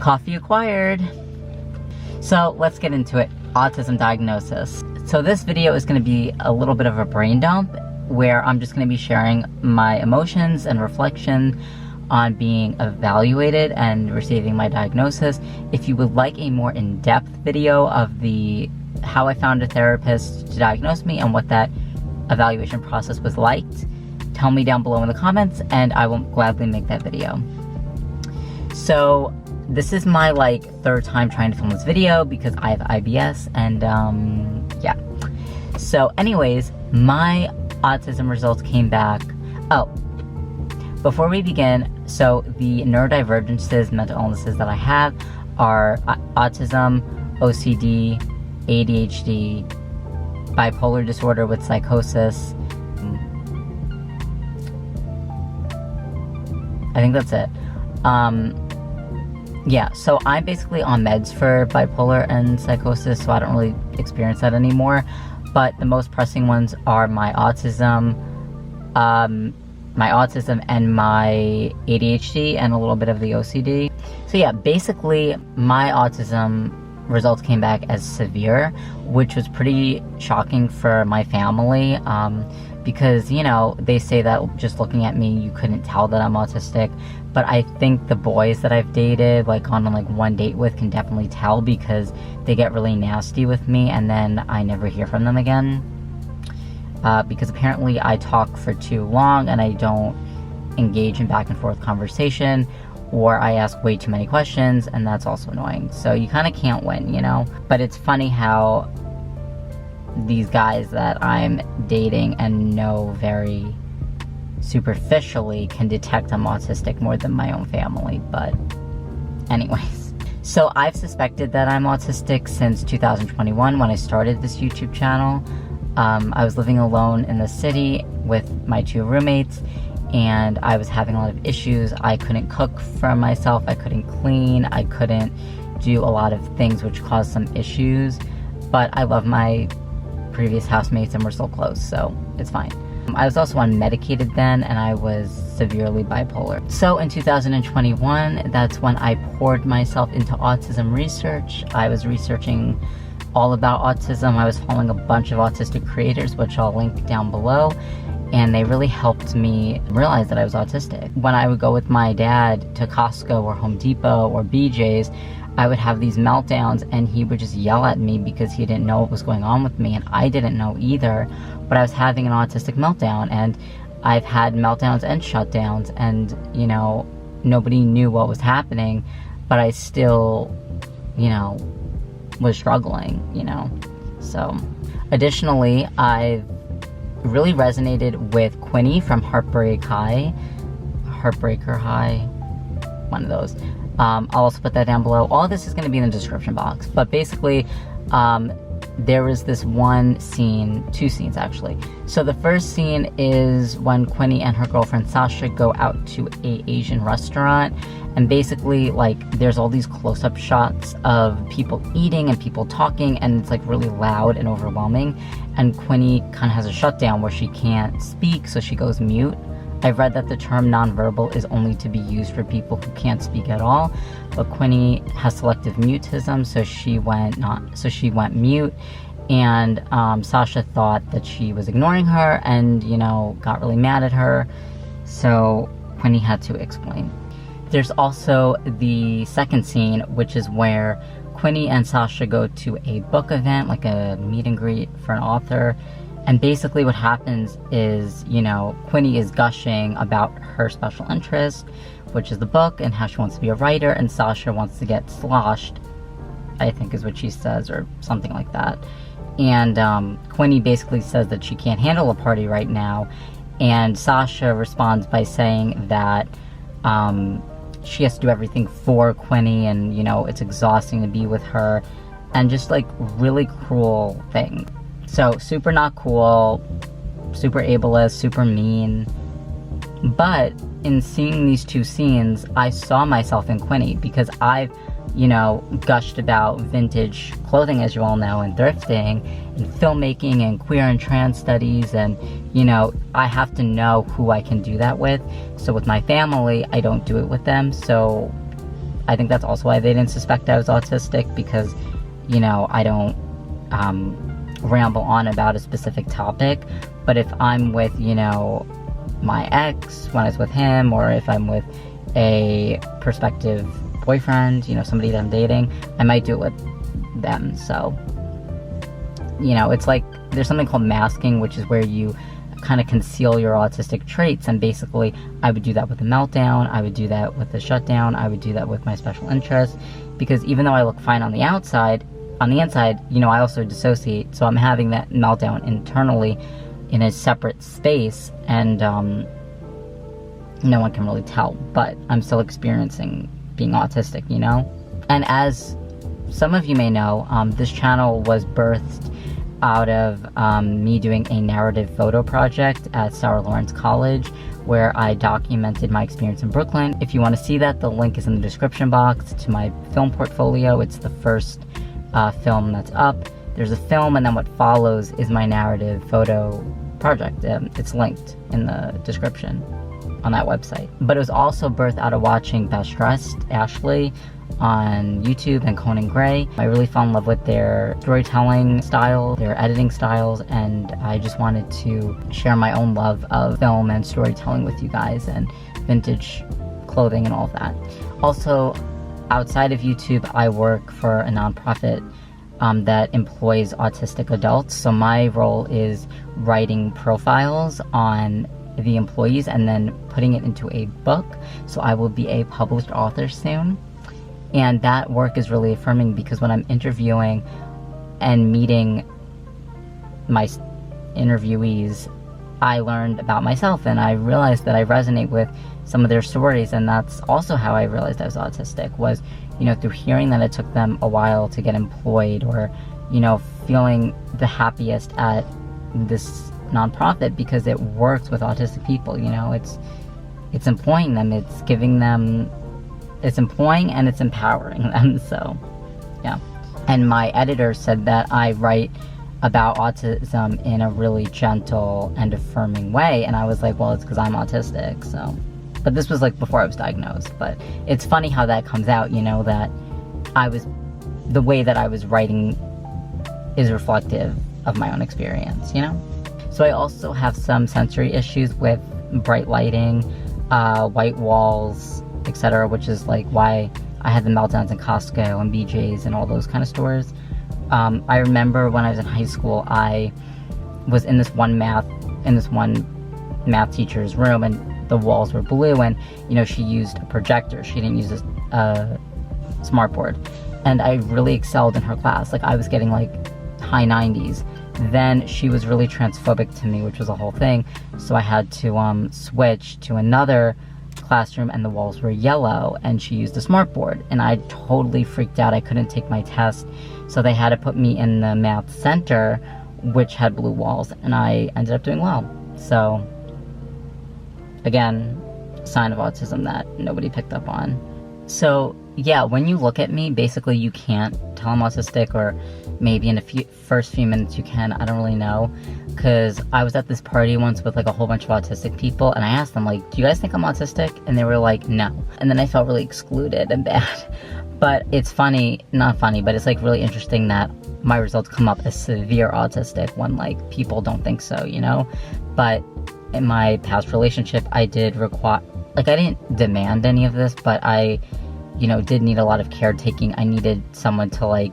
Coffee acquired. So let's get into it. Autism diagnosis. So this video is going to be a little bit of a brain dump where I'm just going to be sharing my emotions and reflection on being evaluated and receiving my diagnosis. If you would like a more in-depth video of how I found a therapist to diagnose me and what that evaluation process was like, tell me down below in the comments and I will gladly make that video. So this is my third time trying to film this video because I have IBS and yeah. So anyways, my autism results came back. Oh, before we begin, so the neurodivergences, mental illnesses that I have are autism, OCD, ADHD, bipolar disorder with psychosis. I think that's it. Yeah, so I'm basically on meds for bipolar and psychosis, so I don't really experience that anymore. But the most pressing ones are my autism and my ADHD and a little bit of the OCD. So yeah, basically my autism results came back as severe, which was pretty shocking for my family, because, you know, they say that just looking at me, you couldn't tell that I'm autistic. But I think the boys that I've dated, on one date with, can definitely tell because they get really nasty with me and then I never hear from them again. Because apparently I talk for too long and I don't engage in back and forth conversation, or I ask way too many questions, and that's also annoying. So you kind of can't win, you know? But it's funny how these guys that I'm dating and know very superficially can detect I'm autistic more than my own family. But anyways, so I've suspected that I'm autistic since 2021 when I started this YouTube channel. I was living alone in the city with my two roommates and I was having a lot of issues. I couldn't cook for myself, I couldn't clean, I couldn't do a lot of things which caused some issues, but I love my previous housemates and we're still close, so it's fine. I was also unmedicated then and I was severely bipolar. So in 2021, that's when I poured myself into autism research. I was researching all about autism. I was following a bunch of autistic creators, which I'll link down below, and they really helped me realize that I was autistic. When I would go with my dad to Costco or Home Depot or BJ's, I would have these meltdowns and he would just yell at me because he didn't know what was going on with me and I didn't know either, but I was having an autistic meltdown. And I've had meltdowns and shutdowns and, you know, nobody knew what was happening, but I still, you know, was struggling, you know. So additionally, I've really resonated with Quinny from Heartbreaker High, one of those. I'll also put that down below. All of this is going to be in the description box, but basically there was this one scene, two scenes actually. So the first scene is when Quinny and her girlfriend Sasha go out to a Asian restaurant, and basically there's all these close-up shots of people eating and people talking, and it's really loud and overwhelming, and Quinny kind of has a shutdown where she can't speak, so she goes mute. I've read that the term nonverbal is only to be used for people who can't speak at all, but Quinny has selective mutism, so she went mute, and Sasha thought that she was ignoring her and, you know, got really mad at her, so Quinny had to explain. There's also the second scene, which is where Quinny and Sasha go to a book event, like a meet and greet for an author. And basically what happens is, you know, Quinny is gushing about her special interest, which is the book, and how she wants to be a writer, and Sasha wants to get sloshed, I think is what she says, or something like that. And Quinny basically says that she can't handle a party right now, and Sasha responds by saying that she has to do everything for Quinny, and, you know, it's exhausting to be with her, and just really cruel things. So super not cool, super ableist, super mean. But in seeing these two scenes, I saw myself in Quinny because I've, you know, gushed about vintage clothing, as you all know, and thrifting, and filmmaking, and queer and trans studies, and, you know, I have to know who I can do that with. So with my family, I don't do it with them, so I think that's also why they didn't suspect I was autistic, because, you know, I don't ramble on about a specific topic. But if I'm with, you know, my ex, when I was with him, or if I'm with a prospective boyfriend, you know, somebody that I'm dating, I might do it with them. So, you know, it's like there's something called masking, which is where you kind of conceal your autistic traits. And basically, I would do that with a meltdown, I would do that with a shutdown, I would do that with my special interests, because even though I look fine on the outside, on the inside, you know, I also dissociate. So I'm having that meltdown internally in a separate space, and no one can really tell, but I'm still experiencing being autistic, you know? And as some of you may know, this channel was birthed out of me doing a narrative photo project at Sarah Lawrence College, where I documented my experience in Brooklyn. If you want to see that, the link is in the description box to my film portfolio. It's the first film that's up. There's a film, and then what follows is my narrative photo project. It's linked in the description on that website. But it was also birthed out of watching Best Dressed, Ashley, on YouTube, and Conan Gray. I really fell in love with their storytelling style, their editing styles, and I just wanted to share my own love of film and storytelling with you guys, and vintage clothing and all of that. Also, outside of YouTube, I work for a nonprofit that employs autistic adults. So my role is writing profiles on the employees and then putting it into a book. So I will be a published author soon. And that work is really affirming, because when I'm interviewing and meeting my interviewees, I learned about myself, and I realized that I resonate with some of their stories. And that's also how I realized I was autistic, was, you know, through hearing that it took them a while to get employed, or, you know, feeling the happiest at this nonprofit because it works with autistic people. You know, it's employing them, it's giving them, it's employing and it's empowering them. So yeah. And my editor said that I write about autism in a really gentle and affirming way, and I was like, well, it's because I'm autistic. So, but this was like before I was diagnosed. But it's funny how that comes out, you know, that the way that I was writing is reflective of my own experience, you know? So I also have some sensory issues with bright lighting, white walls, etc., which is like why I had the meltdowns in Costco and BJ's and all those kind of stores. I remember when I was in high school, I was in this one math math teacher's room, and the walls were blue, and, you know, she used a projector. She didn't use a smartboard. And I really excelled in her class. Like, I was getting like high 90s. Then she was really transphobic to me, which was a whole thing. So I had to switch to another classroom, and the walls were yellow, and she used a smartboard, and I totally freaked out. I couldn't take my test, so they had to put me in the math center, which had blue walls, and I ended up doing well. So again, sign of autism that nobody picked up on. So yeah, when you look at me, basically you can't tell I'm autistic, or maybe in the first few minutes you can, I don't really know. Because I was at this party once with like a whole bunch of autistic people, and I asked them, like, do you guys think I'm autistic? And they were like, no. And then I felt really excluded and bad. But it's funny, not funny, but it's like really interesting that my results come up as severe autistic when like people don't think so, you know? But in my past relationship, I did require, like, I didn't demand any of this, but I, you know, did need a lot of caretaking. I needed someone to like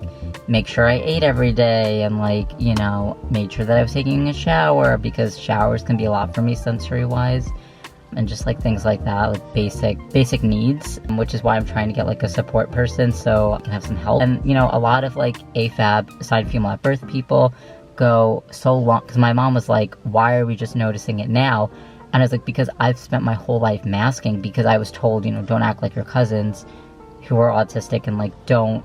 make sure I ate every day, and like, you know, made sure that I was taking a shower, because showers can be a lot for me sensory wise, and just like things like that, like basic needs, which is why I'm trying to get like a support person so I can have some help. And, you know, a lot of like AFAB, assigned female at birth people, go so long, because my mom was like, why are we just noticing it now? And I was like, because I've spent my whole life masking, because I was told, you know, don't act like your cousins who are autistic, and like, don't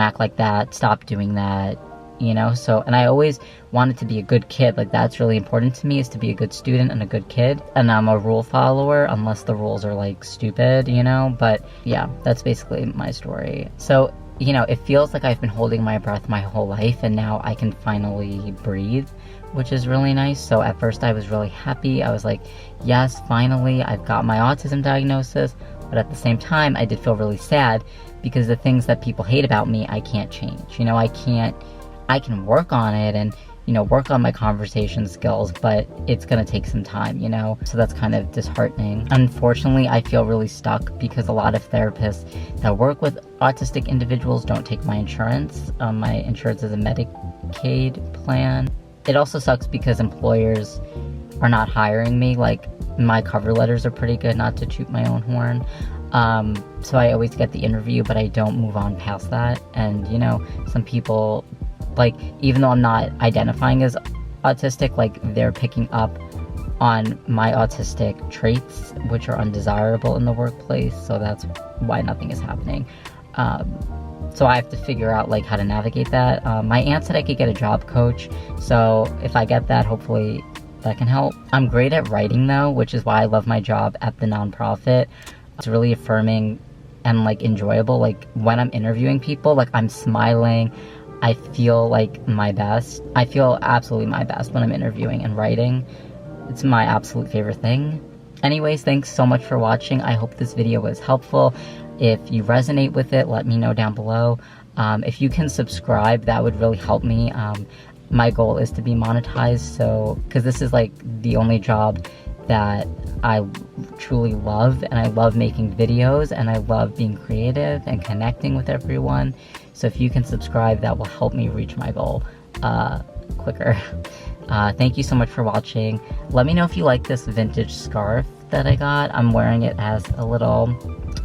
act like that, stop doing that, you know? So, and I always wanted to be a good kid. Like, that's really important to me, is to be a good student and a good kid. And I'm a rule follower, unless the rules are like stupid, you know? But yeah, that's basically my story. So, you know, it feels like I've been holding my breath my whole life, and now I can finally breathe, which is really nice. So at first I was really happy. I was like, yes, finally, I've got my autism diagnosis. But at the same time, I did feel really sad because the things that people hate about me, I can't change. You know, I can work on it and, you know, work on my conversation skills, but it's gonna take some time, you know? So that's kind of disheartening. Unfortunately, I feel really stuck because a lot of therapists that work with autistic individuals don't take my insurance. My insurance is a Medicaid plan. It also sucks because employers are not hiring me. Like, my cover letters are pretty good, not to toot my own horn. So I always get the interview, but I don't move on past that. And, you know, some people, like, even though I'm not identifying as autistic, like, they're picking up on my autistic traits, which are undesirable in the workplace, so that's why nothing is happening. So I have to figure out, like, how to navigate that. My aunt said I could get a job coach, so if I get that, hopefully that can help. I'm great at writing, though, which is why I love my job at the nonprofit. It's really affirming and, like, enjoyable. Like, when I'm interviewing people, like, I'm smiling, I feel like my best. I feel absolutely my best when I'm interviewing and writing. It's my absolute favorite thing. Anyways, thanks so much for watching. I hope this video was helpful. If you resonate with it, let me know down below. If you can subscribe, that would really help me. My goal is to be monetized, so, because this is like the only job that I truly love, and I love making videos, and I love being creative and connecting with everyone. So if you can subscribe, that will help me reach my goal quicker. Thank you so much for watching. Let me know if you like this vintage scarf that I got. I'm wearing it as a little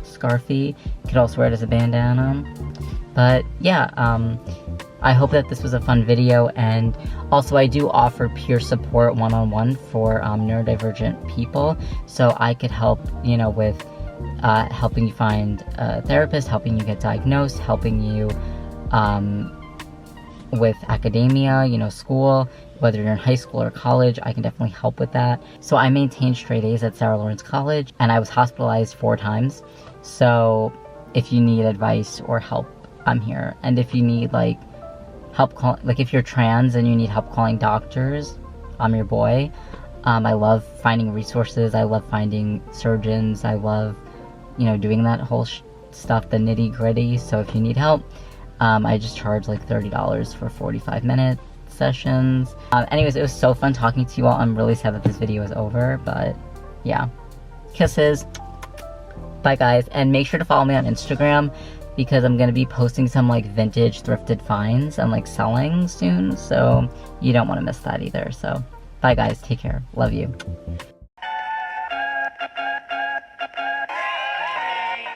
scarfie. You could also wear it as a bandana. But yeah, I hope that this was a fun video, and also I do offer peer support one-on-one for neurodivergent people, so I could help, you know, with helping you find a therapist, helping you get diagnosed, helping you with academia, you know, school, whether you're in high school or college. I can definitely help with that. So I maintained straight A's at Sarah Lawrence College, and I was hospitalized 4 times. So if you need advice or help, I'm here. And if you need, like, help call, like, if you're trans and you need help calling doctors, I'm your boy. I love finding resources. I love finding surgeons. I love, you know, doing that whole stuff, the nitty gritty. So if you need help, I just charge like $30 for 45-minute sessions. Anyways, it was so fun talking to you all. I'm really sad that this video is over, but yeah. Kisses. Bye, guys. And make sure to follow me on Instagram, because I'm going to be posting some, like, vintage thrifted finds and, like, selling soon. So you don't want to miss that either. So bye, guys. Take care. Love you.